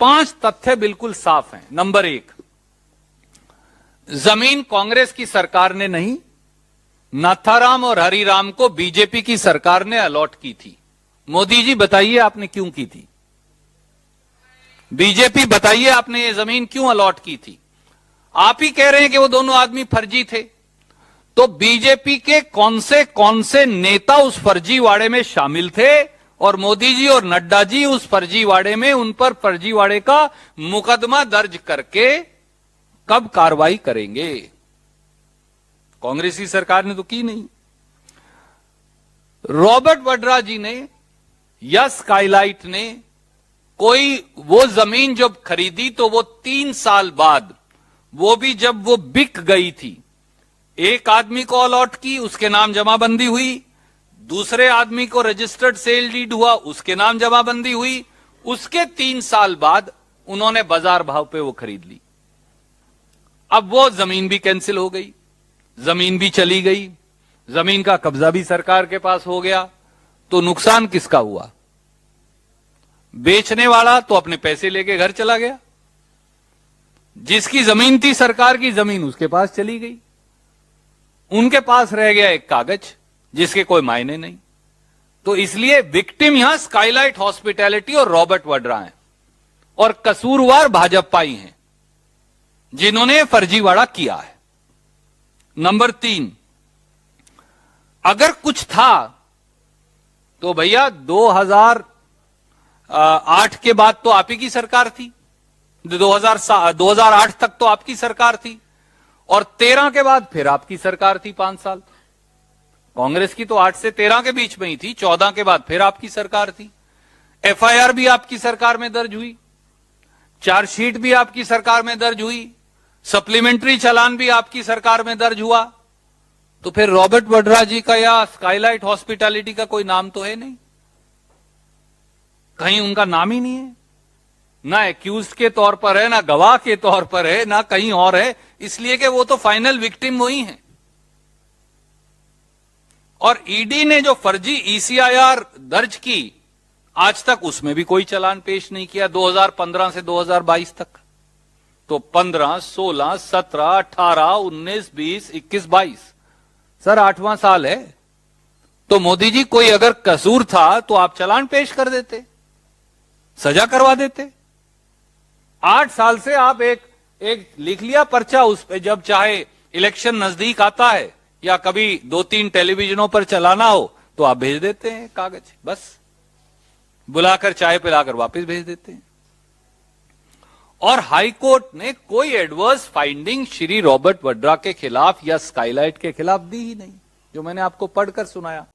5 तथ्य बिल्कुल साफ हैं। नंबर 1, जमीन कांग्रेस की सरकार ने नहीं, नाथाराम और हरिराम को बीजेपी की सरकार ने अलॉट की थी। मोदी जी बताइए आपने क्यों की थी? बीजेपी बताइए आपने ये जमीन क्यों अलॉट की थी? आप ही कह रहे हैं कि वो दोनों आदमी फर्जी थे, तो बीजेपी के कौन से नेता उस फर्जीवाड़े में शामिल थे और मोदी जी और नड्डा जी उस फर्जीवाड़े में उन पर फर्जीवाड़े का मुकदमा दर्ज करके कब कार्रवाई करेंगे? कांग्रेसी सरकार ने तो की नहीं। रॉबर्ट वड्रा जी ने या स्काईलाइट ने कोई वो जमीन जब खरीदी तो वो 3 साल बाद, वो भी जब वो बिक गई थी, एक आदमी को अलॉट की, उसके नाम जमाबंदी हुई, दूसरे आदमी को रजिस्टर्ड सेल डीड हुआ, उसके नाम जमाबंदी हुई, उसके 3 साल बाद उन्होंने बाजार भाव पे वो खरीद ली। अब वो जमीन भी कैंसिल हो गई, जमीन भी चली गई, जमीन का कब्जा भी सरकार के पास हो गया, तो नुकसान किसका हुआ? बेचने वाला तो अपने पैसे लेके घर चला गया, जिसकी जमीन थी सरकार की जमीन उसके पास चली गई, उनके पास रह गया एक कागज जिसके कोई मायने नहीं। तो इसलिए विक्टिम यहां स्काईलाइट हॉस्पिटैलिटी और रॉबर्ट वड्रा हैं और कसूरवार भाजपा ही हैं जिन्होंने फर्जीवाड़ा किया है। नंबर 3, अगर कुछ था तो भैया 2008 के बाद तो आप ही की सरकार थी, 2008 तक तो आपकी सरकार थी और 13 के बाद फिर आपकी सरकार थी 5 साल। कांग्रेस की तो 8 से 13 के बीच में ही थी, 14 के बाद फिर आपकी सरकार थी। एफआईआर भी आपकी सरकार में दर्ज हुई, चार्जशीट भी आपकी सरकार में दर्ज हुई, सप्लीमेंट्री चालान भी आपकी सरकार में दर्ज हुआ। तो फिर रॉबर्ट वड्रा जी का या स्काईलाइट हॉस्पिटैलिटी का कोई नाम तो है नहीं, कहीं उनका नाम ही नहीं है, ना एक्यूज के तौर पर है, ना गवाह के तौर पर है, ना कहीं और है, इसलिए कि वो तो फाइनल विक्टिम वही है। और ईडी ने जो फर्जी ईसीआईआर दर्ज की, आज तक उसमें भी कोई चालान पेश नहीं किया, 2015 से 2022 तक। तो 15, 16, 17, 18, 19, 20, 21, 22, सर 8वां साल है। तो मोदी जी कोई अगर कसूर था तो आप चालान पेश कर देते, सजा करवा देते। 8 साल से आप एक लिख लिया पर्चा, उस पे जब चाहे इलेक्शन नजदीक आता है या कभी 2-3 टेलीविजनों पर चलाना हो तो आप भेज देते हैं कागज, बस बुलाकर चाय पिलाकर वापस भेज देते हैं। और हाई कोर्ट ने कोई adverse finding Shri Robert Vadra के खिलाफ या स्काईलाइट के खिलाफ दी ही नहीं, जो मैंने आपको पढ़कर सुनाया।